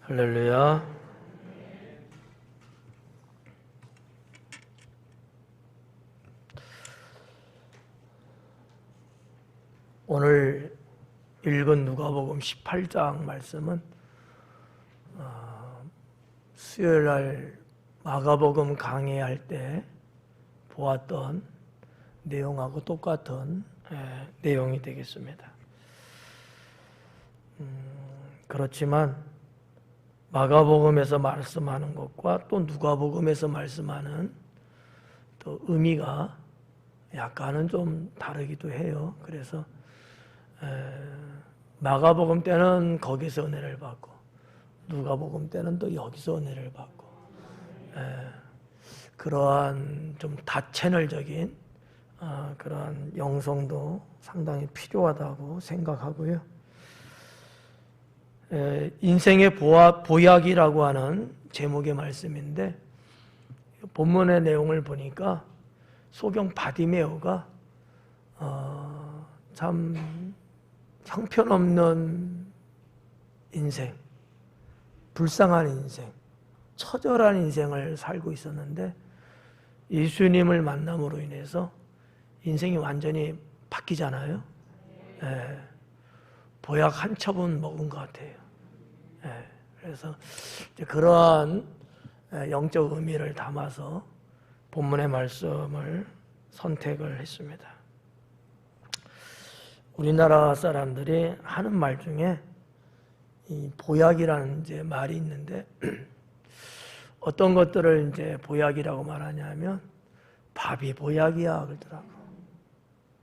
할렐루야. 오늘 읽은 누가복음 18장 말씀은 수요일날 마가복음 강의할 때 보았던 내용하고 똑같은 내용이 되겠습니다. 그렇지만 마가복음에서 말씀하는 것과 또 누가복음에서 말씀하는 또 의미가 약간은 좀 다르기도 해요. 그래서 마가복음 때는 거기서 은혜를 받고 누가복음 때는 또 여기서 은혜를 받고 그러한 좀 다채널적인 그러한 영성도 상당히 필요하다고 생각하고요. 인생의 보약이라고 하는 제목의 말씀인데 본문의 내용을 보니까 소경 바디메오가 참 형편없는 인생, 불쌍한 인생, 처절한 인생을 살고 있었는데 예수님을 만남으로 인해서 인생이 완전히 바뀌잖아요. 보약 한 첩은 먹은 것 같아요. 그래서 그러한 영적 의미를 담아서 본문의 말씀을 선택을 했습니다. 우리나라 사람들이 하는 말 중에 이 보약이라는 이제 말이 있는데 어떤 것들을 이제 보약이라고 말하냐면 밥이 보약이야 그러더라고.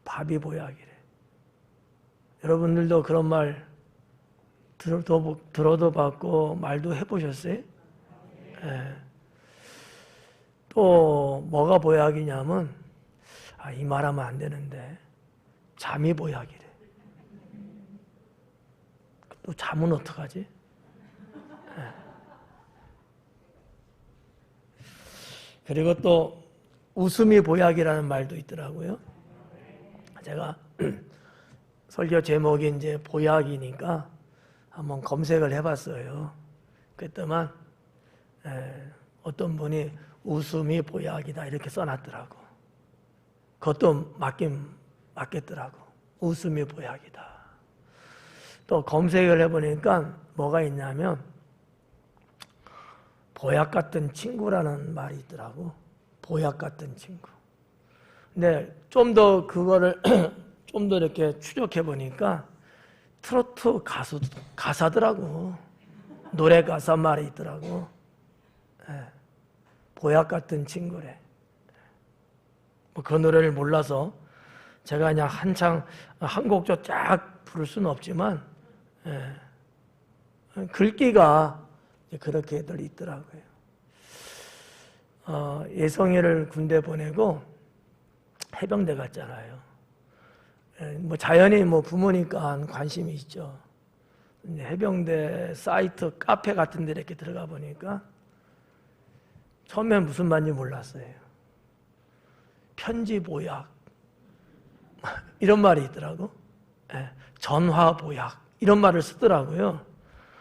밥이 보약이래. 여러분들도 그런 말 들어도 봤고 말도 해보셨어요? 또 뭐가 보약이냐면 이 말하면 안 되는데 잠이 보약이래. 또 잠은 어떡하지? 그리고 또 웃음이 보약이라는 말도 있더라고요. 제가 설교 제목이 이제 보약이니까 한번 검색을 해봤어요. 그랬더만 어떤 분이 웃음이 보약이다 이렇게 써놨더라고. 그것도 맞겠더라고. 웃음이 보약이다. 또 검색을 해보니까 뭐가 있냐면 보약 같은 친구라는 말이 있더라고. 보약 같은 친구. 근데 좀 더 그거를 좀 더 이렇게 추적해 보니까 트로트 가사더라고. 노래 가사 말이 있더라고. 보약 같은 친구래. 뭐 그 노래를 몰라서 제가 그냥 한창 한 곡조 쫙 부를 수는 없지만 글귀가 그렇게들 있더라고요. 예성이를 군대 보내고 해병대 갔잖아요. 뭐 자연히 뭐 부모니까 관심이 있죠. 해병대 사이트 카페 같은 데 이렇게 들어가 보니까 처음엔 무슨 말인지 몰랐어요. 편지 보약 이런 말이 있더라고. 전화 보약 이런 말을 쓰더라고요.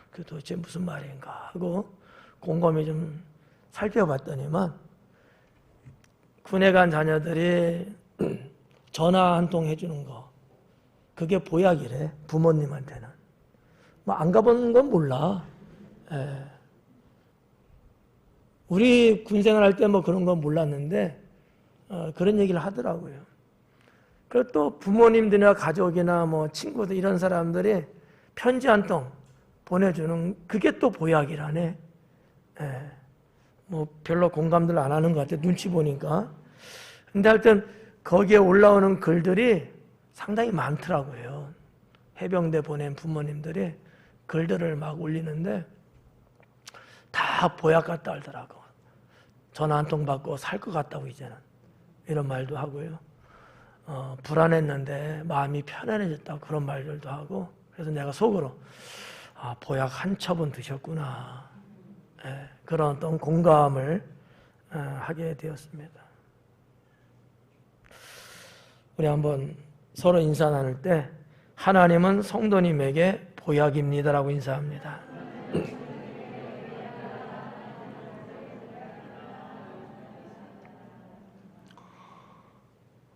그 도대체 무슨 말인가 하고 곰곰이 좀 살펴봤더니만 군에 간 자녀들이 전화 한 통 해주는 거 그게 보약이래. 부모님한테는 뭐 안 가본 건 몰라. 우리 군생활 할 때 뭐 그런 건 몰랐는데 그런 얘기를 하더라고요. 그리고 또 부모님들이나 가족이나 뭐 친구들 이런 사람들이 편지 한 통 보내주는 그게 또 보약이라네. 뭐 별로 공감들 안 하는 것 같아. 눈치 보니까. 근데 하여튼 거기에 올라오는 글들이 상당히 많더라고요. 해병대 보낸 부모님들이 글들을 막 올리는데 다 보약 같다 하더라고. 전화 한 통 받고 살 것 같다고 이제는 이런 말도 하고요. 불안했는데 마음이 편안해졌다고 그런 말들도 하고 그래서 내가 속으로 보약 한 첩은 드셨구나. 그런 어떤 공감을 하게 되었습니다. 우리 한번 서로 인사 나눌 때 하나님은 성도님에게 보약입니다라고 인사합니다.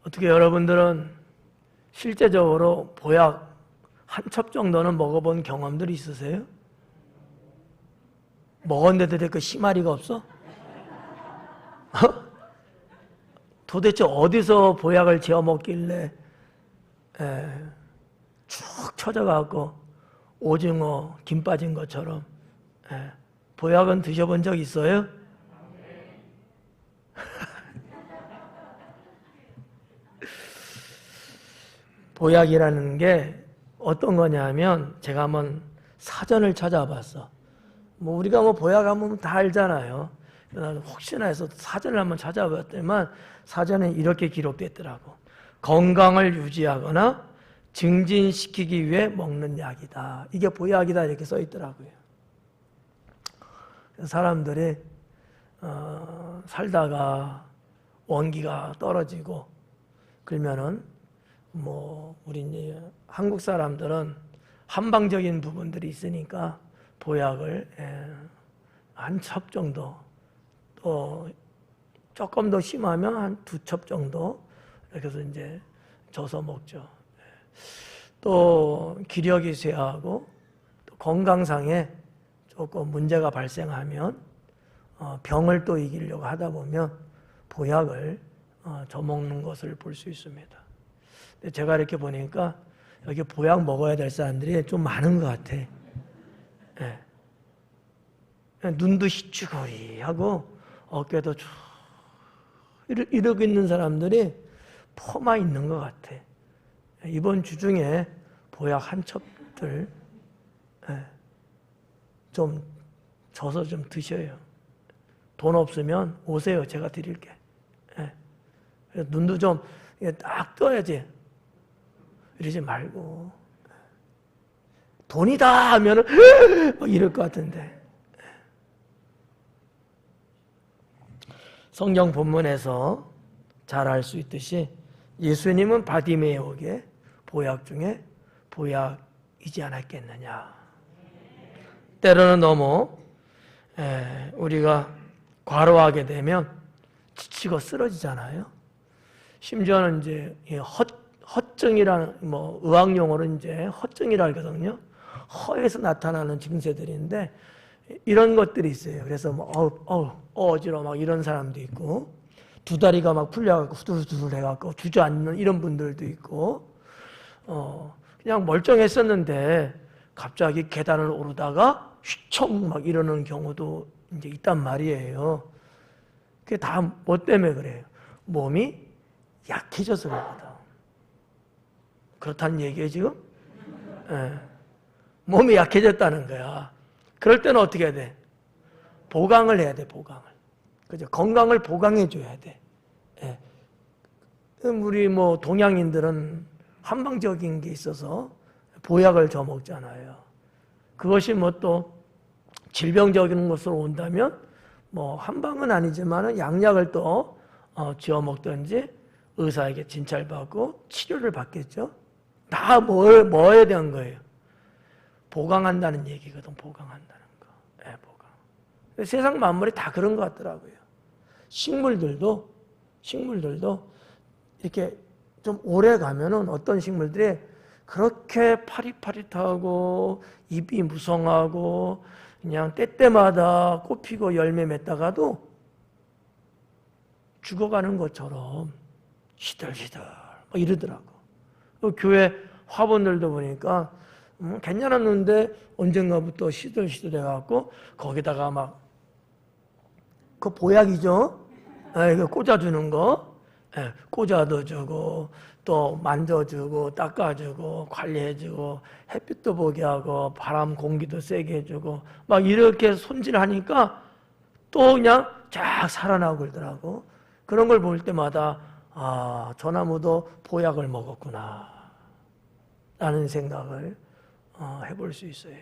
어떻게 여러분들은 실제적으로 보약 한 첩 정도는 먹어본 경험들이 있으세요? 먹었는데도 그 심하리가 없어? 도대체 어디서 보약을 지어 먹길래 축 처져갖고 오징어 김 빠진 것처럼 보약은 드셔본 적 있어요? 보약이라는 게 어떤 거냐면 제가 한번 사전을 찾아봤어. 뭐 우리가 뭐 보약하면 다 알잖아요. 혹시나 해서 사전을 한번 찾아봤더니만 사전에 이렇게 기록됐더라고. 건강을 유지하거나 증진시키기 위해 먹는 약이다. 이게 보약이다 이렇게 써 있더라고요. 사람들이 살다가 원기가 떨어지고 그러면은 뭐 우리 이제 한국 사람들은 한방적인 부분들이 있으니까 보약을 한 첩 정도, 또 조금 더 심하면 한 2첩 정도 이렇게 해서 이제 져서 먹죠. 또 기력이 쇠하고 또 건강상에 조금 문제가 발생하면 병을 또 이기려고 하다 보면 보약을 저먹는 것을 볼 수 있습니다. 근데 제가 이렇게 보니까 여기 보약 먹어야 될 사람들이 좀 많은 것 같아. 예. 눈도 희쭈거리하고 어깨도 쭉 이러고 있는 사람들이 퍼마 있는 것 같아. 이번 주 중에 보약 한 첩들 좀 져서 좀 드셔요. 돈 없으면 오세요. 제가 드릴게. 눈도 좀 딱 떠야지. 이러지 말고. 돈이다 하면은 이럴 것 같은데. 성경 본문에서 잘 알 수 있듯이 예수님은 바디메오에게 보약 중에 보약이지 않았겠느냐. 때로는 너무 우리가 과로하게 되면 지치고 쓰러지잖아요. 심지어는 이제 허증이라는 뭐 의학 용어로 이제 허증이라 하거든요. 허에서 나타나는 증세들인데 이런 것들이 있어요. 그래서 뭐 어지러워 막 이런 사람도 있고 두 다리가 막 풀려갖고 후들후들 해갖고 주저앉는 이런 분들도 있고 그냥 멀쩡했었는데 갑자기 계단을 오르다가 휘청 막 이러는 경우도 이제 있단 말이에요. 그게 다 뭐 때문에 그래요? 몸이 약해져서 그러거든. 그렇다는 얘기예요 지금? 몸이 약해졌다는 거야. 그럴 때는 어떻게 해야 돼? 보강을 해야 돼, 보강을. 그죠? 건강을 보강해 줘야 돼. 우리 뭐 동양인들은 한방적인 게 있어서 보약을 저 먹잖아요. 그것이 뭐 또 질병적인 것으로 온다면 뭐 한방은 아니지만은 양약을 또 지어 먹든지 의사에게 진찰받고 치료를 받겠죠. 다 뭐에 대한 거예요? 보강한다는 얘기거든. 보강한다는 거. 보강. 세상 만물이 다 그런 것 같더라고요. 식물들도 이렇게 좀 오래 가면은 어떤 식물들이 그렇게 파릿파릿하고 잎이 무성하고 그냥 때때마다 꽃 피고 열매 맺다가도 죽어가는 것처럼 시들시들 막 이러더라고. 교회 화분들도 보니까 괜찮았는데 언젠가부터 시들시들 해갖고 거기다가 막 그 보약이죠. 이거 꽂아주는 거. 꽂아도 주고 또 만져주고 닦아주고 관리해주고 햇빛도 보게 하고 바람 공기도 세게 해주고 막 이렇게 손질하니까 또 그냥 쫙 살아나고 그러더라고. 그런 걸 볼 때마다 저 나무도 보약을 먹었구나 라는 생각을 해볼 수 있어요.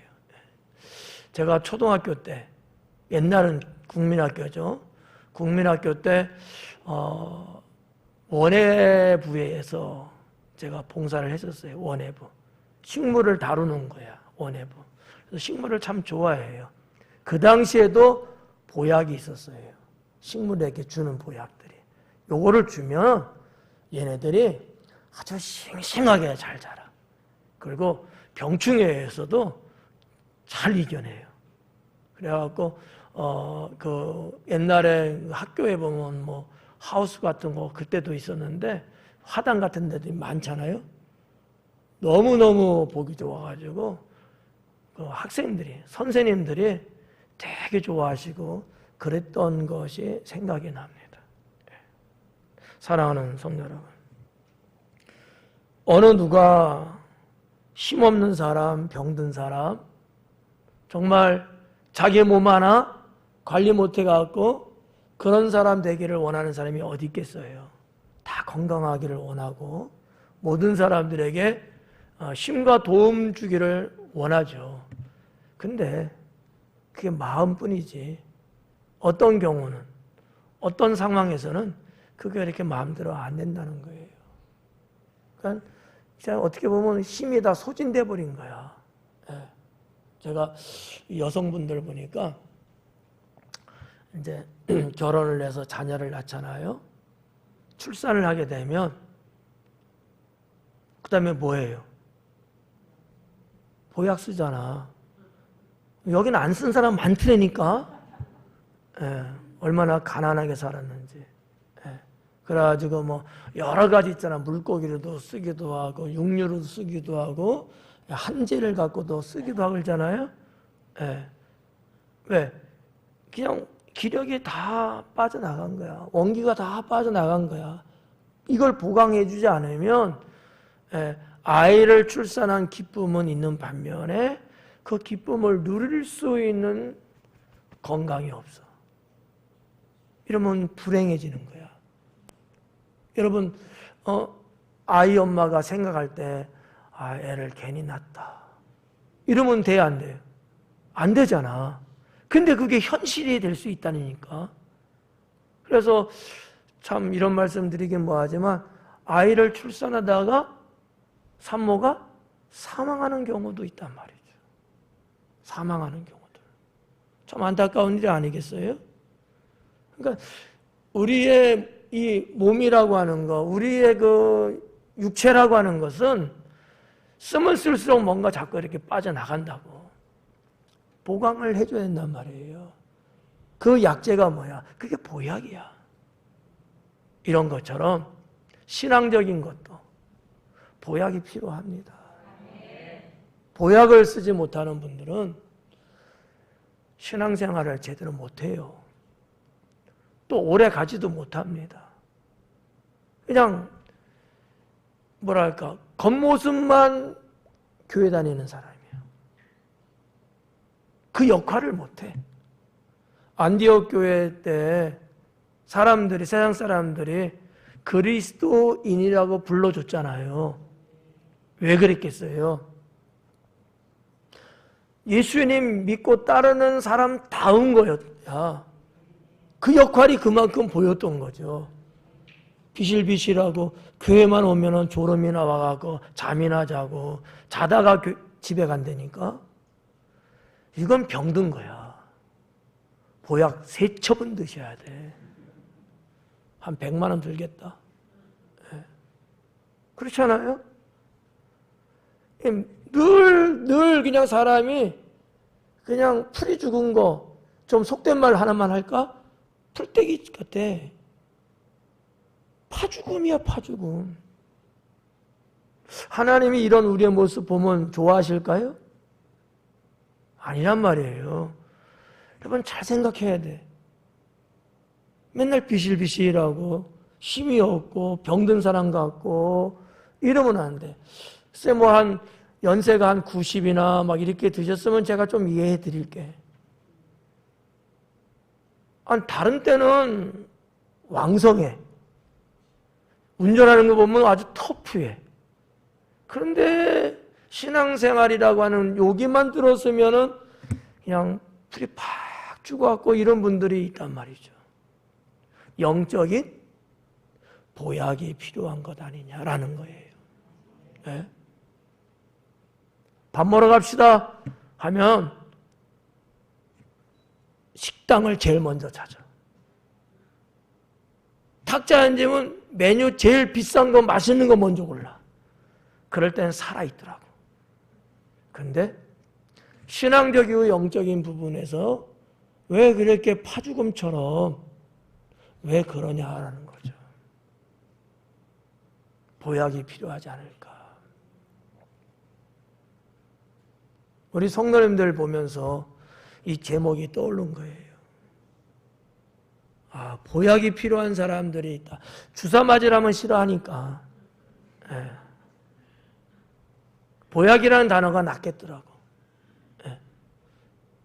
제가 초등학교 때, 옛날은 국민학교죠. 국민학교 때 원예부에서 제가 봉사를 했었어요. 원예부. 식물을 다루는 거야. 원예부. 그래서 식물을 참 좋아해요. 그 당시에도 보약이 있었어요. 식물에게 주는 보약들이. 요거를 주면 얘네들이 아주 싱싱하게 잘 자라. 그리고 병충해에 의해서도 잘 이겨내요. 그래갖고 그 옛날에 학교에 보면 뭐 하우스 같은 거 그때도 있었는데 화단 같은 데도 많잖아요. 너무너무 보기 좋아가지고 그 학생들이, 선생님들이 되게 좋아하시고 그랬던 것이 생각이 납니다. 사랑하는 성도 여러분, 어느 누가 힘없는 사람, 병든 사람, 정말 자기 몸 하나 관리 못해갖고 그런 사람 되기를 원하는 사람이 어디 있겠어요. 다 건강하기를 원하고 모든 사람들에게 힘과 도움 주기를 원하죠. 근데 그게 마음뿐이지 어떤 경우는, 어떤 상황에서는 그게 이렇게 마음대로 안 된다는 거예요. 그러니까 어떻게 보면 힘이 다 소진돼 버린 거야. 제가 여성분들 보니까 이제 결혼을 해서 자녀를 낳잖아요. 출산을 하게 되면 그 다음에 뭐예요? 보약 쓰잖아. 여기는 안 쓴 사람 많더라니까. 얼마나 가난하게 살았는지. 그래가지고 뭐 여러 가지 있잖아. 물고기로도 쓰기도 하고 육류로도 쓰기도 하고 한지를 갖고도 쓰기도 하고 그러잖아요. 왜? 그냥 기력이 다 빠져나간 거야. 원기가 다 빠져나간 거야. 이걸 보강해 주지 않으면 아이를 출산한 기쁨은 있는 반면에 그 기쁨을 누릴 수 있는 건강이 없어. 이러면 불행해지는 거야. 여러분, 아이 엄마가 생각할 때 애를 괜히 낳았다. 이러면 돼, 안 돼요? 안 되잖아. 근데 그게 현실이 될 수 있다니까. 그래서 참 이런 말씀 드리긴 뭐하지만 아이를 출산하다가 산모가 사망하는 경우도 있단 말이죠. 사망하는 경우들. 참 안타까운 일이 아니겠어요? 그러니까 우리의 이 몸이라고 하는 거, 우리의 그 육체라고 하는 것은 쓰면 쓸수록 뭔가 자꾸 이렇게 빠져나간다고. 보강을 해줘야 된단 말이에요. 그 약재가 뭐야? 그게 보약이야. 이런 것처럼 신앙적인 것도 보약이 필요합니다. 보약을 쓰지 못하는 분들은 신앙생활을 제대로 못해요. 또 오래 가지도 못합니다. 그냥 뭐랄까 겉모습만 교회 다니는 사람이에요. 그 역할을 못해. 안디옥 교회 때 사람들이, 세상 사람들이 그리스도인이라고 불러줬잖아요. 왜 그랬겠어요? 예수님 믿고 따르는 사람다운 거였야. 그 역할이 그만큼 보였던 거죠. 비실비실하고 교회만 오면은 졸음이나 와가고 잠이나 자고 자다가 집에 간다니까. 이건 병든 거야. 보약 3첩은 드셔야 돼. 한 100만 원 들겠다. 그렇잖아요? 늘 그냥 사람이 그냥 풀이 죽은 거 좀 속된 말 하나만 할까? 풀떼기 같아. 파죽음이야, 파죽음. 하나님이 이런 우리의 모습 보면 좋아하실까요? 아니란 말이에요. 여러분 잘 생각해야 돼. 맨날 비실비실하고 힘이 없고 병든 사람 같고 이러면 안 돼. 글쎄 뭐 한 연세가 한 90이나 막 이렇게 드셨으면 제가 좀 이해해 드릴게. 다른 때는 왕성해. 운전하는 거 보면 아주 터프해. 그런데 신앙생활이라고 하는 여기만 들었으면은 그냥 풀이 팍 죽어갖고 이런 분들이 있단 말이죠. 영적인 보약이 필요한 것 아니냐라는 거예요. 네? 밥 먹으러 갑시다 하면 식당을 제일 먼저 찾아. 탁자 앉으면 메뉴 제일 비싼 거 맛있는 거 먼저 골라. 그럴 때는 살아있더라고. 근데 신앙적이고 영적인 부분에서 왜 그렇게 파죽음처럼 왜 그러냐라는 거죠. 보약이 필요하지 않을까. 우리 성도님들 보면서 이 제목이 떠오른 거예요. 아, 보약이 필요한 사람들이 있다. 주사 맞으라면 싫어하니까. 예. 보약이라는 단어가 낫겠더라고. 예.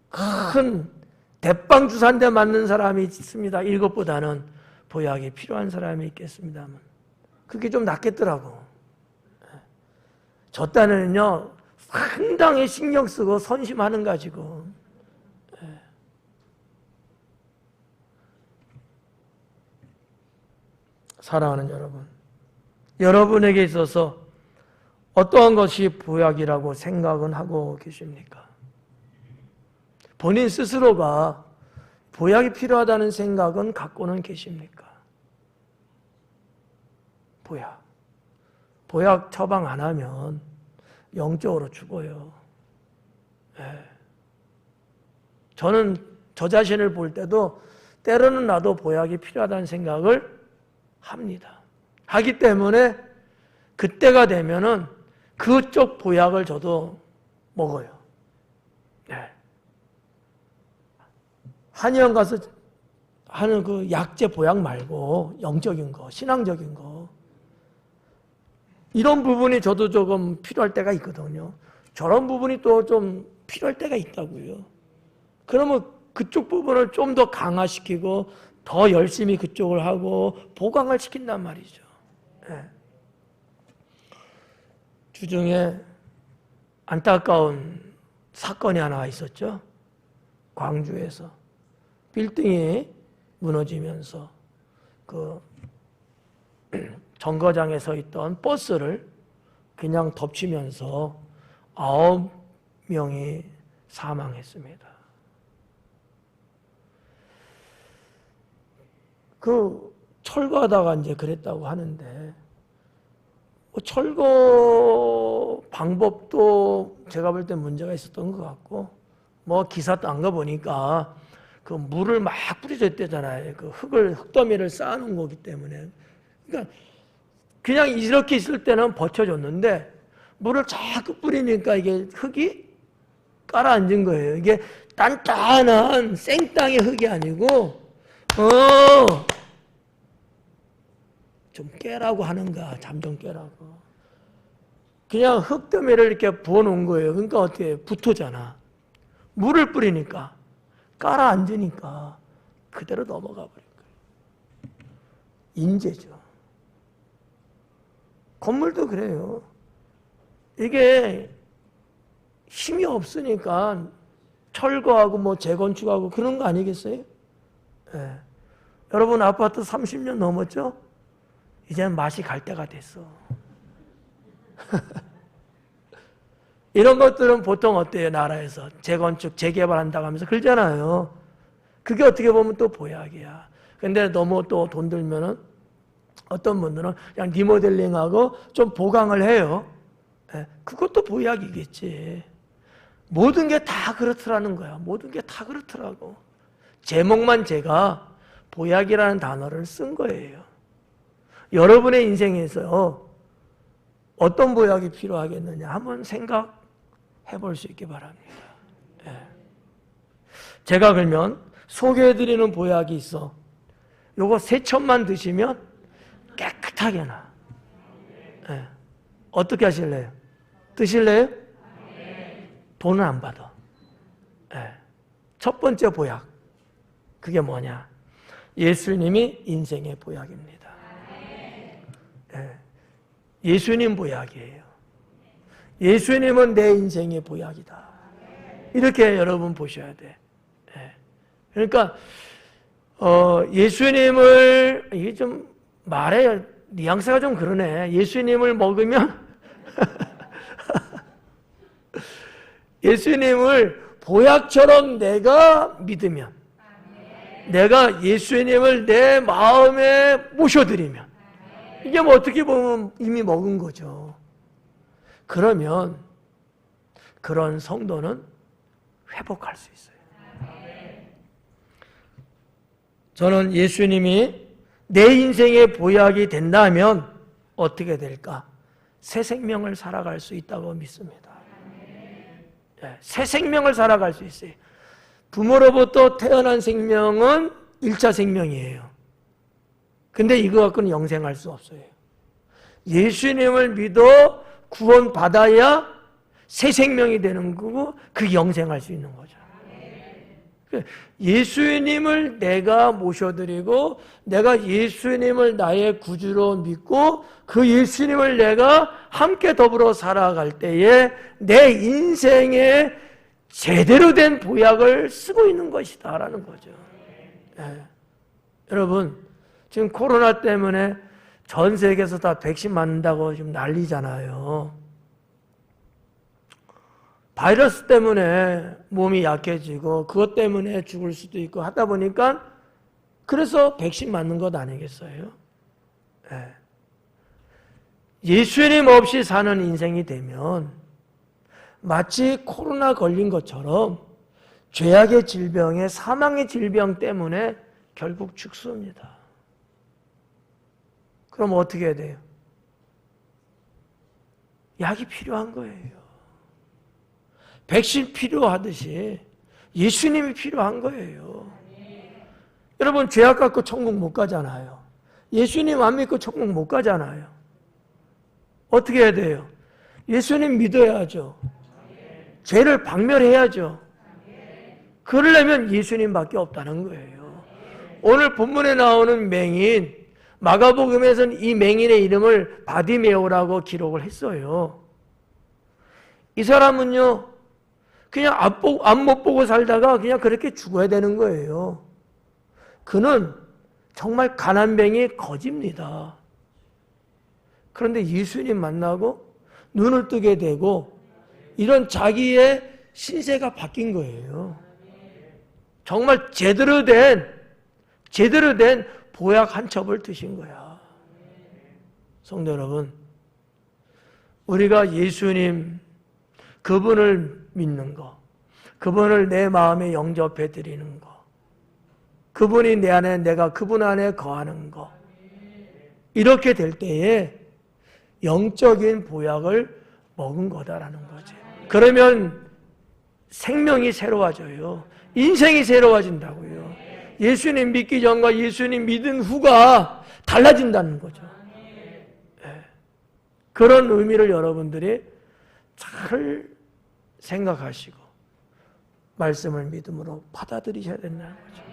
큰 대빵 주사 한 대 맞는 사람이 있습니다. 이것보다는 보약이 필요한 사람이 있겠습니다만 그게 좀 낫겠더라고. 예. 저 딴에는요 상당히 신경 쓰고 선심하는 가지고. 예. 사랑하는 여러분, 여러분에게 있어서 어떠한 것이 보약이라고 생각은 하고 계십니까? 본인 스스로가 보약이 필요하다는 생각은 갖고는 계십니까? 보약 처방 안 하면 영적으로 죽어요. 예. 저는 저 자신을 볼 때도 때로는 나도 보약이 필요하다는 생각을 합니다. 하기 때문에 그때가 되면은 그쪽 보약을 저도 먹어요. 네. 한의원 가서 하는 그 약재 보약 말고 영적인 거, 신앙적인 거 이런 부분이 저도 조금 필요할 때가 있거든요. 저런 부분이 또 좀 필요할 때가 있다고요. 그러면 그쪽 부분을 좀 더 강화시키고 더 열심히 그쪽을 하고 보강을 시킨단 말이죠. 네. 주중에 안타까운 사건이 하나 있었죠. 광주에서 빌딩이 무너지면서 그 정거장에 서 있던 버스를 그냥 덮치면서 9명이 사망했습니다. 그 철거하다가 이제 그랬다고 하는데 철거 방법도 제가 볼 때 문제가 있었던 것 같고 기사도 안 가보니까 그 물을 막 뿌려줬대잖아요. 그 흙더미를 쌓아놓은 거기 때문에. 그러니까 그냥 이렇게 있을 때는 버텨줬는데 물을 자꾸 뿌리니까 이게 흙이 깔아앉은 거예요. 이게 단단한 생땅의 흙이 아니고 좀 깨라고 하는 거야. 잠 좀 깨라고. 그냥 흙더미를 이렇게 부어놓은 거예요. 그러니까 어떻게 붙어잖아. 물을 뿌리니까 깔아앉으니까 그대로 넘어가 버린 거예요. 인재죠. 건물도 그래요. 이게 힘이 없으니까 철거하고 재건축하고 그런 거 아니겠어요? 네. 여러분 아파트 30년 넘었죠? 이제는 맛이 갈 때가 됐어. 이런 것들은 보통 어때요? 나라에서 재건축, 재개발한다고 하면서 그러잖아요. 그게 어떻게 보면 또 보약이야. 근데 너무 또 돈 들면은 어떤 분들은 그냥 리모델링하고 좀 보강을 해요. 그것도 보약이겠지. 모든 게 다 그렇더라는 거야. 모든 게 다 그렇더라고. 제목만 제가 보약이라는 단어를 쓴 거예요. 여러분의 인생에서 어떤 보약이 필요하겠느냐 한번 생각해 볼 수 있기 바랍니다. 제가 그러면 소개해드리는 보약이 있어. 요거 3첩만 드시면 깨끗하게 나. 어떻게 하실래요? 드실래요? 돈은 안 받아. 첫 번째 보약. 그게 뭐냐? 예수님이 인생의 보약입니다. 예수님 보약이에요. 예수님은 내 인생의 보약이다. 이렇게 여러분 보셔야 돼. 그러니까 예수님을 이게 좀 말해 뉘앙스가 좀 그러네. 예수님을 먹으면 예수님을 보약처럼 내가 믿으면 내가 예수님을 내 마음에 모셔드리면, 이게 뭐 어떻게 보면 이미 먹은 거죠. 그러면 그런 성도는 회복할 수 있어요. 저는 예수님이 내 인생의 보약이 된다면 어떻게 될까? 새 생명을 살아갈 수 있다고 믿습니다. 새 생명을 살아갈 수 있어요. 부모로부터 태어난 생명은 1차 생명이에요. 근데 이거 갖고는 영생할 수 없어요. 예수님을 믿어 구원받아야 새 생명이 되는 거고 그 영생할 수 있는 거죠. 예수님을 내가 모셔드리고 내가 예수님을 나의 구주로 믿고 그 예수님을 내가 함께 더불어 살아갈 때에 내 인생에 제대로 된 보약을 쓰고 있는 것이다 라는 거죠. 네. 여러분, 지금 코로나 때문에 전 세계에서 다 백신 맞는다고 지금 난리잖아요. 바이러스 때문에 몸이 약해지고 그것 때문에 죽을 수도 있고 하다 보니까 그래서 백신 맞는 것 아니겠어요? 네. 예수님 없이 사는 인생이 되면 마치 코로나 걸린 것처럼 죄악의 질병에 사망의 질병 때문에 결국 죽습니다. 그럼 어떻게 해야 돼요? 약이 필요한 거예요. 백신 필요하듯이 예수님이 필요한 거예요. 여러분, 죄악 갖고 천국 못 가잖아요. 예수님 안 믿고 천국 못 가잖아요. 어떻게 해야 돼요? 예수님 믿어야죠. 죄를 박멸해야죠. 그러려면 예수님밖에 없다는 거예요. 오늘 본문에 나오는 맹인, 마가복음에서는 이 맹인의 이름을 바디메오라고 기록을 했어요. 이 사람은요, 그냥 앞못 보고 살다가 그냥 그렇게 죽어야 되는 거예요. 그는 정말 가난뱅이 거지입니다. 그런데 예수님 만나고 눈을 뜨게 되고 이런 자기의 신세가 바뀐 거예요. 정말 제대로 된 보약 한 첩을 드신 거야. 성도 여러분, 우리가 예수님 그분을 믿는 거, 그분을 내 마음에 영접해 드리는 거, 그분이 내 안에 내가 그분 안에 거하는 거, 이렇게 될 때에 영적인 보약을 먹은 거다라는 거지. 그러면 생명이 새로워져요. 인생이 새로워진다고요. 예수님 믿기 전과 예수님 믿은 후가 달라진다는 거죠. 네. 그런 의미를 여러분들이 잘 생각하시고 말씀을 믿음으로 받아들이셔야 된다는 거죠.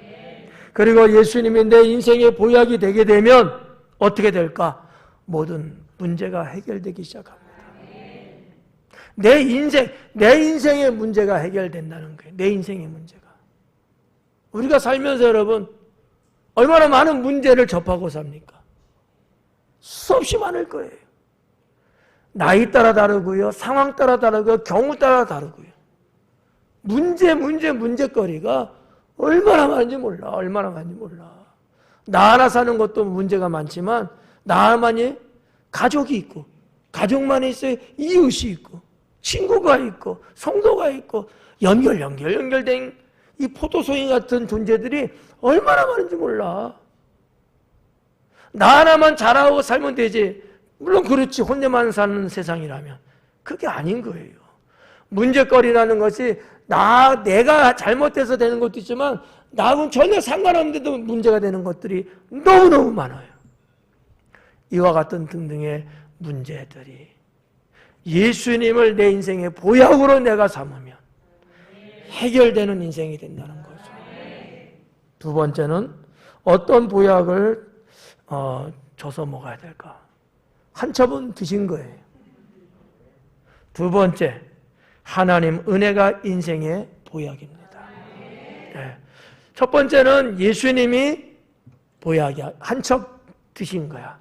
그리고 예수님이 내 인생의 보약이 되게 되면 어떻게 될까? 모든 문제가 해결되기 시작합니다. 내 인생의 문제가 해결된다는 거예요. 내 인생의 문제가. 우리가 살면서 여러분 얼마나 많은 문제를 접하고 삽니까? 수없이 많을 거예요. 나이 따라 다르고요. 상황 따라 다르고요. 경우 따라 다르고요. 문제거리가 얼마나 많은지 몰라. 나 하나 사는 것도 문제가 많지만 나만이 가족이 있고 가족만이 있어요. 이웃이 있고 친구가 있고 성도가 있고 연결된 이 포도송이 같은 존재들이 얼마나 많은지 몰라. 나 하나만 잘하고 살면 되지. 물론 그렇지. 혼자만 사는 세상이라면. 그게 아닌 거예요. 문제거리라는 것이 내가 잘못해서 되는 것도 있지만 나하고는 전혀 상관없는데도 문제가 되는 것들이 너무너무 많아요. 이와 같은 등등의 문제들이 예수님을 내 인생의 보약으로 내가 삼으면 해결되는 인생이 된다는 거죠. 두 번째는 어떤 보약을 줘서 먹어야 될까? 한 첩은 드신 거예요. 두 번째, 하나님 은혜가 인생의 보약입니다. 네. 첫 번째는 예수님이 보약이야. 한 첩 드신 거야.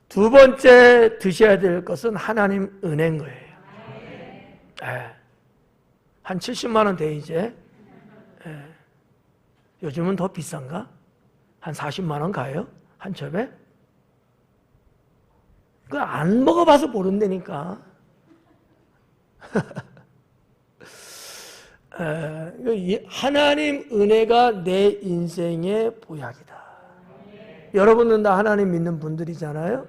두 번째 드셔야 될 것은 하나님 은혜인 거예요. 네. 한 70만 원 돼 이제. 네. 요즘은 더 비싼가? 한 40만 원 가요? 한 첩에? 그거 안 먹어봐서 모른다니까. 하나님 은혜가 내 인생의 보약이다. 여러분은 다 하나님 믿는 분들이잖아요.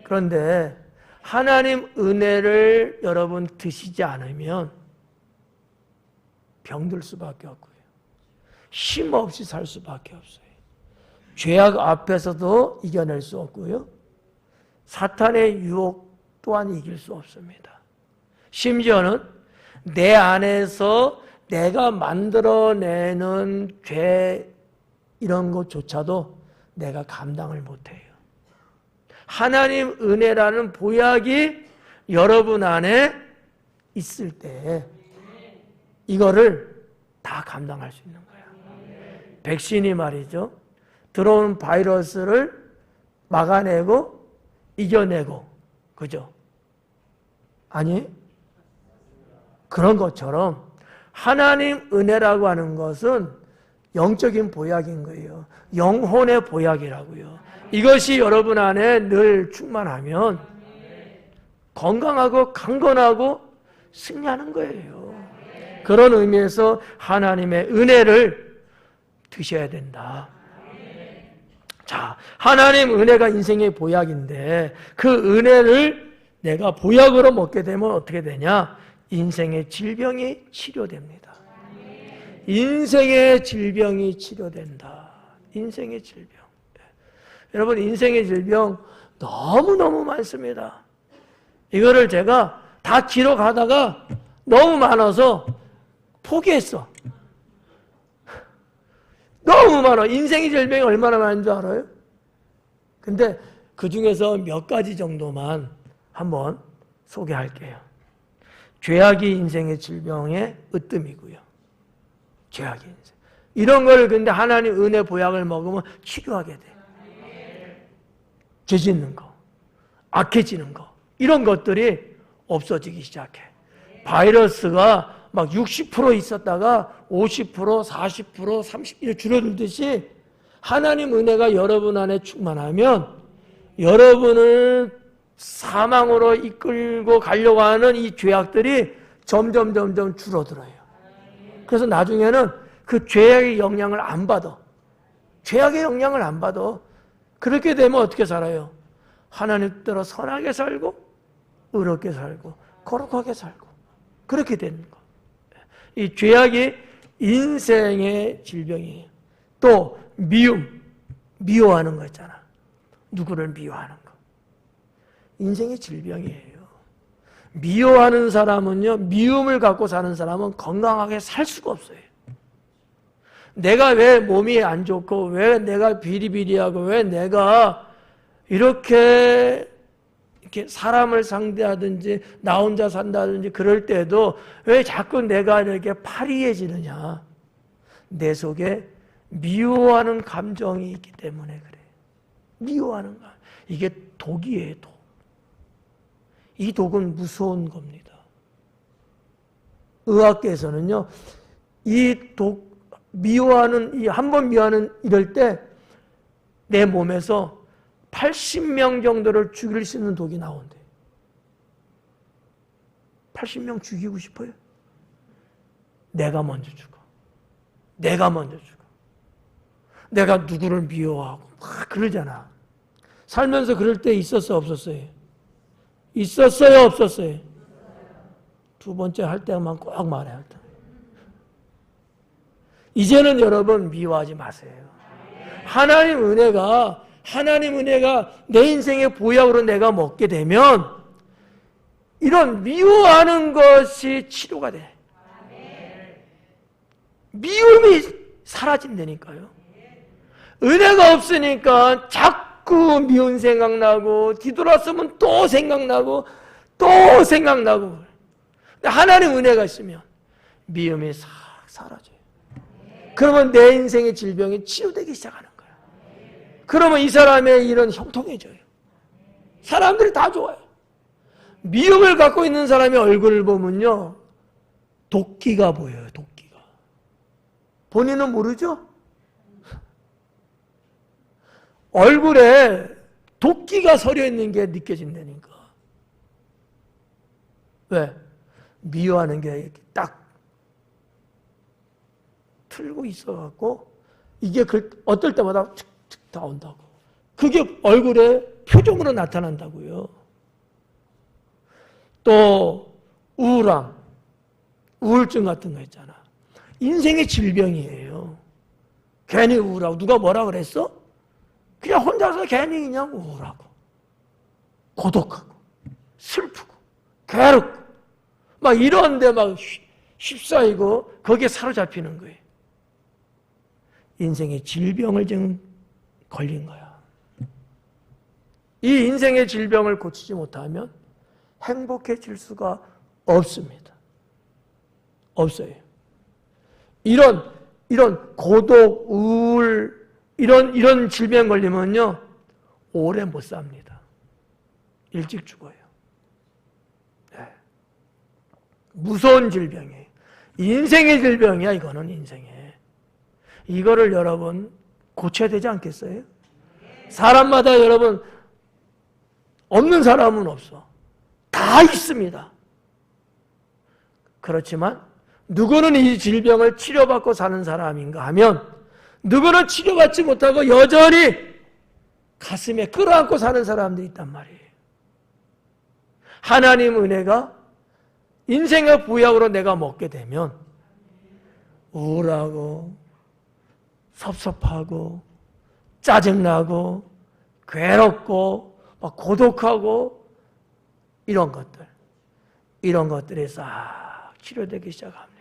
그런데 하나님 은혜를 여러분 드시지 않으면 병들 수밖에 없고요. 힘 없이 살 수밖에 없어요. 죄악 앞에서도 이겨낼 수 없고요. 사탄의 유혹 또한 이길 수 없습니다. 심지어는 내 안에서 내가 만들어내는 죄 이런 것조차도 내가 감당을 못해요. 하나님 은혜라는 보약이 여러분 안에 있을 때 이거를 다 감당할 수 있는 거야. 백신이 말이죠. 들어오는 바이러스를 막아내고 이겨내고, 그죠? 아니, 그런 것처럼 하나님 은혜라고 하는 것은 영적인 보약인 거예요. 영혼의 보약이라고요. 이것이 여러분 안에 늘 충만하면 건강하고 강건하고 승리하는 거예요. 그런 의미에서 하나님의 은혜를 드셔야 된다. 자, 하나님 은혜가 인생의 보약인데 그 은혜를 내가 보약으로 먹게 되면 어떻게 되냐? 인생의 질병이 치료됩니다. 인생의 질병이 치료된다. 인생의 질병. 여러분, 인생의 질병 너무너무 많습니다. 이거를 제가 다 기록하다가 너무 많아서 포기했어. 너무 많아. 인생의 질병이 얼마나 많은 줄 알아요? 근데 그 중에서 몇 가지 정도만 한번 소개할게요. 죄악이 인생의 질병의 으뜸이고요. 죄악이 인생. 이런 걸 근데 하나님 은혜 보약을 먹으면 치료하게 돼. 죄 짓는 거, 악해지는 거, 이런 것들이 없어지기 시작해. 바이러스가 막 60% 있었다가 50%, 40%, 30% 이렇게 줄어들듯이 하나님 은혜가 여러분 안에 충만하면 여러분을 사망으로 이끌고 가려고 하는 이 죄악들이 점점 줄어들어요. 그래서 나중에는 그 죄악의 영향을 안 받아. 죄악의 영향을 안 받아. 그렇게 되면 어떻게 살아요? 하나님 뜻대로 선하게 살고 의롭게 살고 거룩하게 살고 그렇게 되는 거. 이 죄악이 인생의 질병이에요. 또 미움, 미워하는 거 있잖아. 누구를 미워하는 거. 인생의 질병이에요. 미워하는 사람은요, 미움을 갖고 사는 사람은 건강하게 살 수가 없어요. 내가 왜 몸이 안 좋고, 왜 내가 비리비리하고, 왜 내가 이렇게 사람을 상대하든지, 나 혼자 산다든지, 그럴 때도 왜 자꾸 내가 이렇게 파리해지느냐. 내 속에 미워하는 감정이 있기 때문에 그래. 미워하는 거. 이게 독이에요, 독. 이 독은 무서운 겁니다. 의학계에서는요, 이 독, 미워하는, 이 한 번 미워하는 이럴 때 내 몸에서 80명 정도를 죽일 수 있는 독이 나온대. 80명 죽이고 싶어요? 내가 먼저 죽어. 내가 먼저 죽어. 내가 누구를 미워하고 막 그러잖아. 살면서 그럴 때 있었어요, 없었어요? 있었어요, 없었어요? 두 번째 할 때만 꼭 말해야 돼. 이제는 여러분 미워하지 마세요. 하나님 은혜가 내 인생의 보약으로 내가 먹게 되면 이런 미워하는 것이 치료가 돼. 미움이 사라진다니까요. 은혜가 없으니까 자꾸 미운 생각나고 뒤돌아서면 또 생각나고 또 생각나고. 근데 하나님 은혜가 있으면 미움이 싹 사라져요. 그러면 내 인생의 질병이 치유되기 시작하는 거야. 그러면 이 사람의 일은 형통해져요. 사람들이 다 좋아요. 미움을 갖고 있는 사람의 얼굴을 보면요, 도끼가 보여요. 도끼가. 본인은 모르죠? 얼굴에 도끼가 서려 있는 게 느껴진다니까. 왜? 미워하는 게 이렇게 딱 틀고 있어갖고 이게 어떨 때마다 툭툭 나온다고. 그게 얼굴에 표정으로 나타난다고요. 또 우울함, 우울증 같은 거 있잖아. 인생의 질병이에요. 괜히 우울하고 누가 뭐라 그랬어? 그냥 혼자서 괜히 그냥 우울하고 고독하고 슬프고 괴롭고 막 이런데 막 휩싸이고 거기에 사로잡히는 거예요. 인생의 질병을 지금 걸린 거야. 이 인생의 질병을 고치지 못하면 행복해질 수가 없습니다. 없어요. 이런 고독, 우울, 이런 질병 걸리면요, 오래 못 삽니다. 일찍 죽어요. 네. 무서운 질병이에요. 인생의 질병이야, 이거는 인생의. 이거를 여러분 고쳐야 되지 않겠어요? 사람마다 여러분, 없는 사람은 없어. 다 있습니다. 그렇지만 누구는 이 질병을 치료받고 사는 사람인가 하면 누구는 치료받지 못하고 여전히 가슴에 끌어안고 사는 사람들이 있단 말이에요. 하나님 은혜가 인생의 부약으로 내가 먹게 되면 우울하고 섭섭하고 짜증나고 괴롭고 막 고독하고 이런 것들이 싹 치료되기 시작합니다.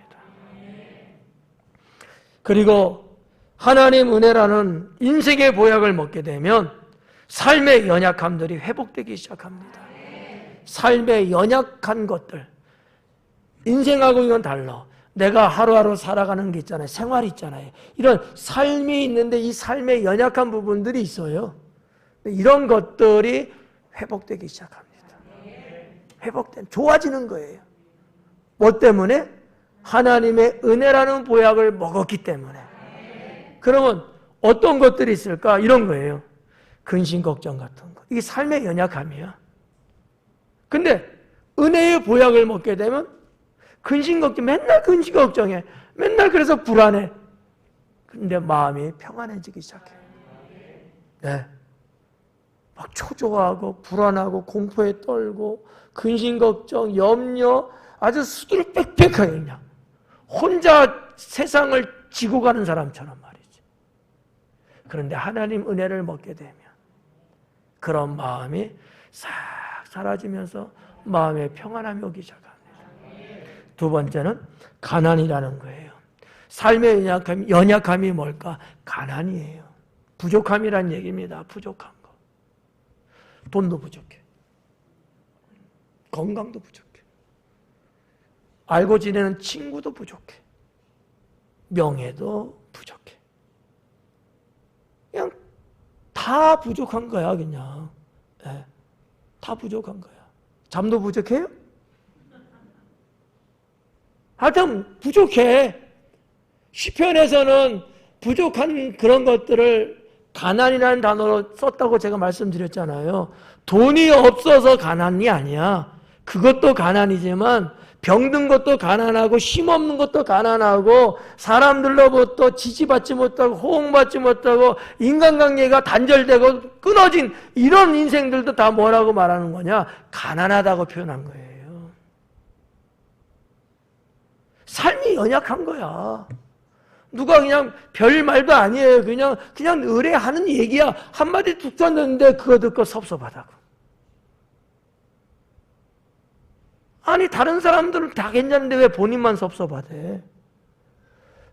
그리고 하나님 은혜라는 인생의 보약을 먹게 되면 삶의 연약함들이 회복되기 시작합니다. 삶의 연약한 것들, 인생하고 이건 달라. 내가 하루하루 살아가는 게 있잖아요. 생활이 있잖아요. 이런 삶이 있는데 이 삶의 연약한 부분들이 있어요. 이런 것들이 회복되기 시작합니다. 회복된, 좋아지는 거예요. 뭐 때문에? 하나님의 은혜라는 보약을 먹었기 때문에. 그러면 어떤 것들이 있을까? 이런 거예요. 근심 걱정 같은 거. 이게 삶의 연약함이야. 근데 은혜의 보약을 먹게 되면 근심 걱정, 맨날 근심 걱정해. 맨날 그래서 불안해. 근데 마음이 평안해지기 시작해요. 네. 막 초조하고 불안하고 공포에 떨고 근심 걱정, 염려 아주 수두룩 빽빽하게 그냥 혼자 세상을 지고 가는 사람처럼 말이지. 그런데 하나님 은혜를 먹게 되면 그런 마음이 싹 사라지면서 마음에 평안함이 오기 시작합니다. 두 번째는 가난이라는 거예요. 삶의 연약함이 뭘까? 가난이에요. 부족함이란 얘기입니다. 부족한 거. 돈도 부족해. 건강도 부족해. 알고 지내는 친구도 부족해. 명예도 부족해. 그냥 다 부족한 거야, 그냥. 네. 다 부족한 거야. 잠도 부족해요? 하여튼 부족해. 시편에서는 부족한 그런 것들을 가난이라는 단어로 썼다고 제가 말씀드렸잖아요. 돈이 없어서 가난이 아니야. 그것도 가난이지만 병든 것도 가난하고 힘없는 것도 가난하고 사람들로부터 지지받지 못하고 호응받지 못하고 인간관계가 단절되고 끊어진 이런 인생들도 다 뭐라고 말하는 거냐? 가난하다고 표현한 거예요. 삶이 연약한 거야. 누가 그냥 별 말도 아니에요. 그냥 의뢰하는 얘기야. 한마디 툭 쳤는데 그거 듣고 섭섭하다고. 아니 다른 사람들은 다 괜찮은데 왜 본인만 섭섭하대?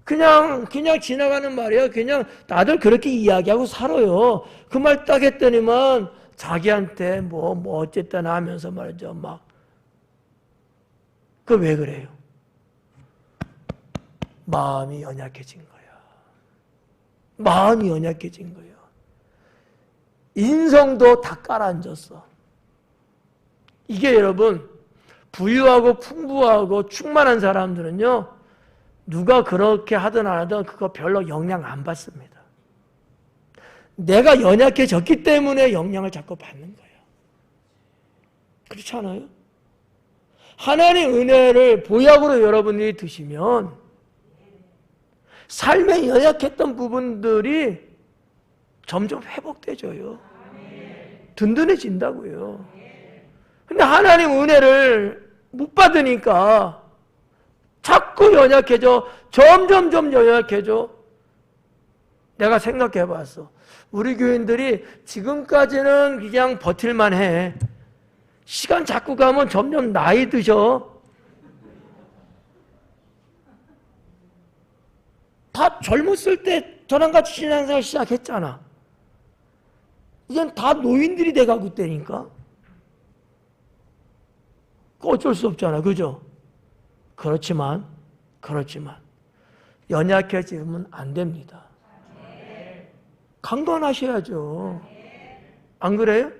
그냥 지나가는 말이야. 그냥 다들 그렇게 이야기하고 살아요. 그 말 딱 했더니만 자기한테 뭐 어쨌든 하면서 말이죠. 막 그 왜 그래요? 마음이 연약해진 거야. 마음이 연약해진 거예요. 인성도 다 깔아앉았어. 이게 여러분 부유하고 풍부하고 충만한 사람들은요, 누가 그렇게 하든 안 하든 그거 별로 영향 안 받습니다. 내가 연약해졌기 때문에 영향을 자꾸 받는 거예요. 그렇지 않아요? 하나님 은혜를 보약으로 여러분들이 드시면 삶에 연약했던 부분들이 점점 회복되져요. 든든해진다고요. 근데 하나님 은혜를 못 받으니까 자꾸 연약해져. 점점 연약해져. 내가 생각해 봤어. 우리 교인들이 지금까지는 그냥 버틸만 해. 시간 자꾸 가면 점점 나이 드셔. 다 젊었을 때 저랑 같이 신앙생활 시작했잖아. 이젠 다 노인들이 돼가고 있다니까. 어쩔 수 없잖아. 그죠? 그렇지만 연약해지면 안 됩니다. 강건하셔야죠. 안 그래요?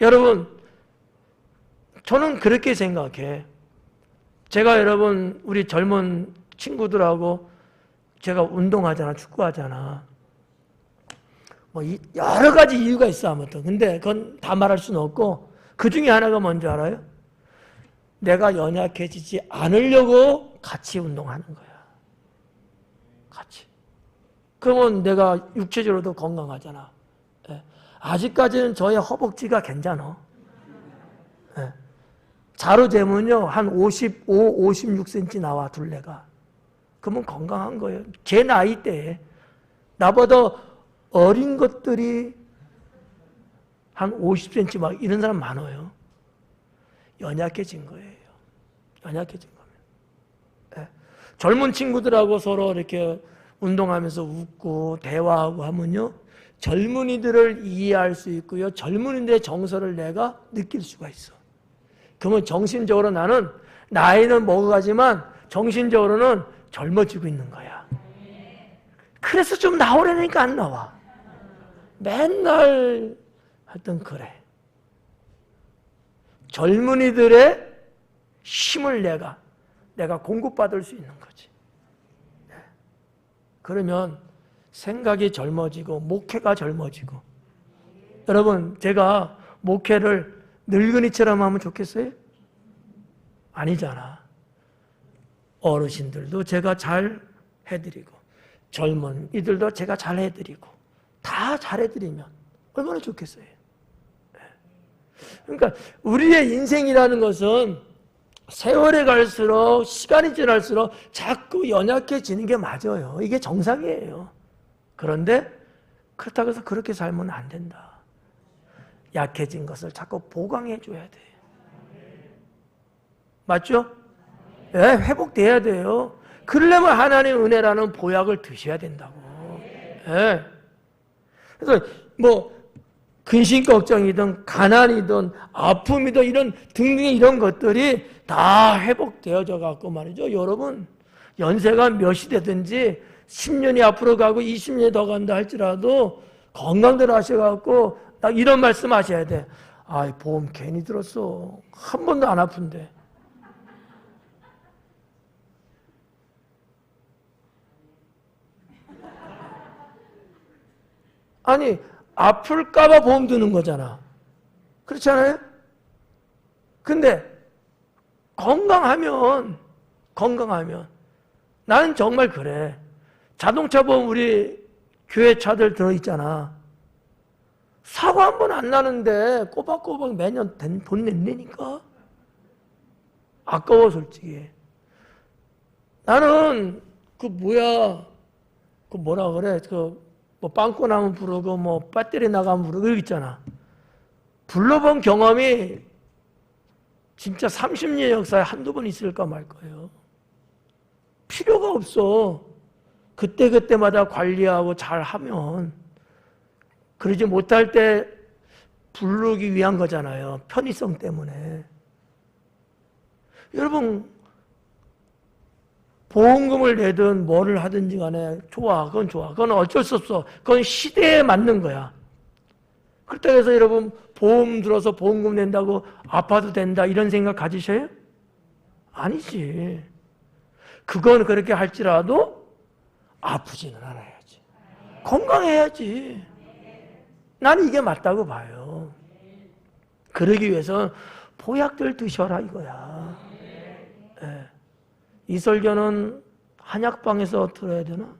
여러분, 저는 그렇게 생각해. 제가 여러분 우리 젊은 친구들하고 제가 운동하잖아, 축구하잖아. 뭐 여러 가지 이유가 있어 아무튼. 근데 그건 다 말할 수는 없고 그 중에 하나가 뭔지 알아요? 내가 연약해지지 않으려고 같이 운동하는 거야. 같이. 그러면 내가 육체적으로도 건강하잖아. 예. 아직까지는 저의 허벅지가 괜찮아. 예. 자로 재면요 한 55, 56cm 나와 둘레가. 그러면 건강한 거예요. 제 나이 때에 나보다 어린 것들이 한 50cm 막 이런 사람 많아요. 연약해진 거예요. 연약해진 거면. 예. 젊은 친구들하고 서로 이렇게 운동하면서 웃고 대화하고 하면요 젊은이들을 이해할 수 있고요 젊은이들의 정서를 내가 느낄 수가 있어. 그러면 정신적으로 나는 나이는 먹어가지만 정신적으로는 젊어지고 있는 거야. 그래서 좀 나오려니까 안 나와. 맨날 하여튼 그래. 젊은이들의 힘을 내가 공급받을 수 있는 거지. 그러면 생각이 젊어지고 목회가 젊어지고. 여러분 제가 목회를 늙은이처럼 하면 좋겠어요? 아니잖아. 어르신들도 제가 잘 해드리고 젊은이들도 제가 잘 해드리고 다 잘해드리면 얼마나 좋겠어요. 그러니까 우리의 인생이라는 것은 세월이 갈수록 시간이 지날수록 자꾸 연약해지는 게 맞아요. 이게 정상이에요. 그런데 그렇다고 해서 그렇게 살면 안 된다. 약해진 것을 자꾸 보강해 줘야 돼. 맞죠? 네, 회복돼야 돼요. 그러려면 하나님의 은혜라는 보약을 드셔야 된다고. 네. 그래서 뭐 근심 걱정이든 가난이든 아픔이든 이런 등등의 이런 것들이 다 회복되어져 갖고 말이죠. 여러분 연세가 몇이 되든지 10년이 앞으로 가고 20년이 더 간다 할지라도 건강대로 하셔갖고 딱 이런 말씀 하셔야 돼. 아, 보험 괜히 들었어. 한 번도 안 아픈데. 아니 아플까봐 보험 드는 거잖아. 그렇지 않아요? 근데 건강하면 나는 정말 그래. 자동차 보험 우리 교회 차들 들어있잖아. 사고 한 번 안 나는데 꼬박꼬박 매년 돈 낸다니까. 아까워 솔직히. 나는 그 뭐라 그래? 뭐 빵꾸 나면 부르고 뭐 배터리 나가면 부르고 이거 있잖아. 불러본 경험이 진짜 30년 역사에 한두 번 있을까 말 거예요. 필요가 없어. 그때마다 관리하고 잘하면. 그러지 못할 때 부르기 위한 거잖아요. 편의성 때문에. 여러분 보험금을 내든 뭐를 하든지 간에 좋아. 그건 좋아. 그건 어쩔 수 없어. 그건 시대에 맞는 거야. 그렇다고 해서 여러분 보험 들어서 보험금 낸다고 아파도 된다 이런 생각 가지셔요? 아니지. 그건 그렇게 할지라도 아프지는 않아야지. 건강해야지. 나는 이게 맞다고 봐요. 그러기 위해서 보약들 드셔라 이거야. 예. 이 설교는 한약방에서 들어야 되나?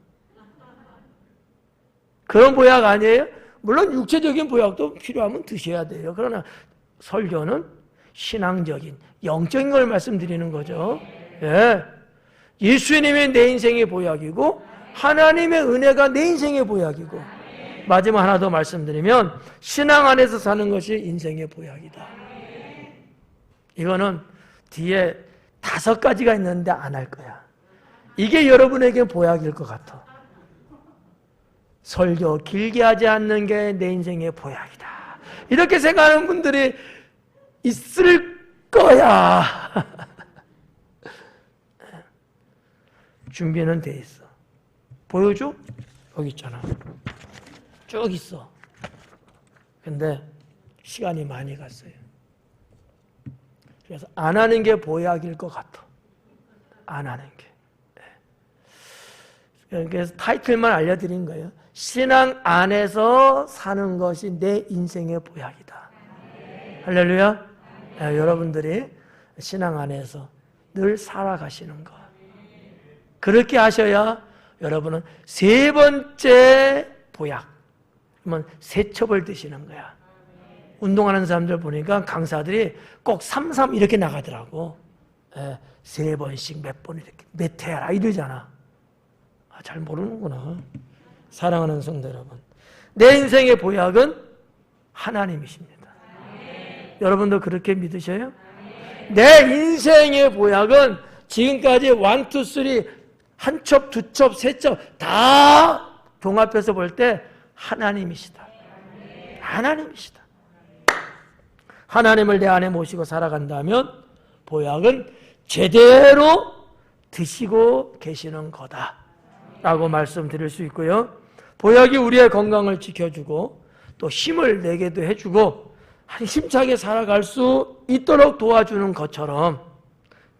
그런 보약 아니에요? 물론 육체적인 보약도 필요하면 드셔야 돼요. 그러나 설교는 신앙적인, 영적인 걸 말씀드리는 거죠. 예. 예수님이 내 인생의 보약이고 하나님의 은혜가 내 인생의 보약이고 마지막 하나 더 말씀드리면 신앙 안에서 사는 것이 인생의 보약이다. 이거는 뒤에 5가지가 있는데 안 할 거야. 이게 여러분에게 보약일 것 같아. 설교 길게 하지 않는 게 내 인생의 보약이다. 이렇게 생각하는 분들이 있을 거야. 준비는 돼 있어. 보여줘? 여기 있잖아. 쭉 있어. 근데 시간이 많이 갔어요. 그래서 안 하는 게 보약일 것 같아. 안 하는 게. 그래서 타이틀만 알려드린 거예요. 신앙 안에서 사는 것이 내 인생의 보약이다. 할렐루야. 여러분들이 신앙 안에서 늘 살아가시는 것. 그렇게 하셔야 여러분은 3번째 보약. 그러면 세첩을 드시는 거야. 운동하는 사람들 보니까 강사들이 꼭 3 이렇게 나가더라고. 3번씩 몇 번 이렇게 몇 회라 이러잖아. 잘 모르는구나. 사랑하는 성도 여러분, 내 인생의 보약은 하나님이십니다. 여러분도 그렇게 믿으셔요? 내 인생의 보약은 지금까지 1, 2, 3 한 첩, 2첩, 3첩 다 종합해서 볼 때 하나님이시다. 하나님이시다. 하나님을 내 안에 모시고 살아간다면 보약은 제대로 드시고 계시는 거다 라고 말씀드릴 수 있고요. 보약이 우리의 건강을 지켜주고 또 힘을 내게도 해주고 힘차게 살아갈 수 있도록 도와주는 것처럼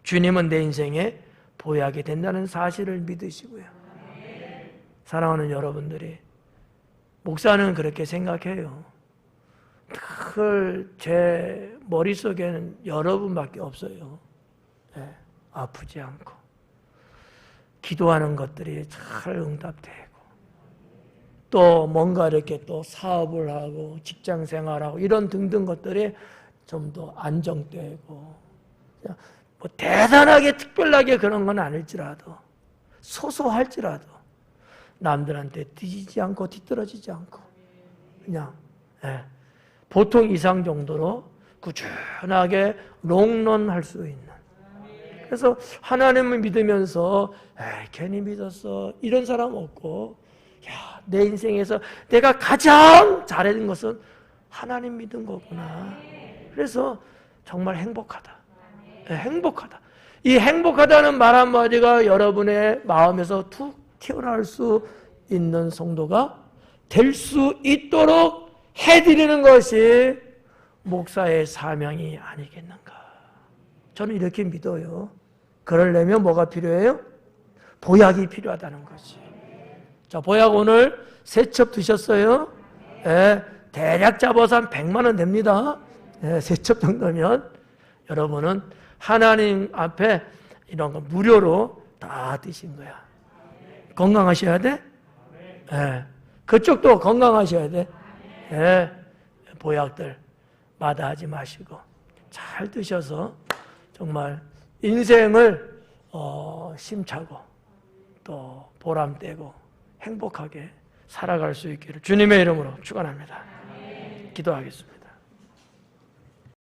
주님은 내 인생에 보약이 된다는 사실을 믿으시고요. 사랑하는 여러분들이, 목사는 그렇게 생각해요. 늘 제 머릿속에는 여러분밖에 없어요. 아프지 않고 기도하는 것들이 잘 응답되고 또 뭔가 이렇게 또 사업을 하고 직장 생활하고 이런 등등 것들이 좀 더 안정되고 뭐 대단하게 특별하게 그런 건 아닐지라도 소소할지라도 남들한테 뒤지지 않고 뒤떨어지지 않고 그냥 보통 이상 정도로 꾸준하게 롱런할 수 있는. 그래서 하나님을 믿으면서 괜히 믿었어 이런 사람 없고, 야, 내 인생에서 내가 가장 잘해준 것은 하나님 믿은 거구나. 그래서 정말 행복하다. 행복하다. 이 행복하다는 말 한마디가 여러분의 마음에서 툭 튀어나올 수 있는 성도가 될 수 있도록 해드리는 것이 목사의 사명이 아니겠는가. 저는 이렇게 믿어요. 그러려면 뭐가 필요해요? 보약이 필요하다는 것이. 자, 보약 오늘 3첩 드셨어요? 대략 잡아서 한 100만 원 됩니다. 3첩 정도면 여러분은 하나님 앞에 이런 거 무료로 다 드신 거야. 건강하셔야 돼? 그쪽도 건강하셔야 돼. 보약들 마다하지 마시고 잘 드셔서 정말 인생을 힘차고 또 보람되고 행복하게 살아갈 수 있기를 주님의 이름으로 축원합니다. 기도하겠습니다.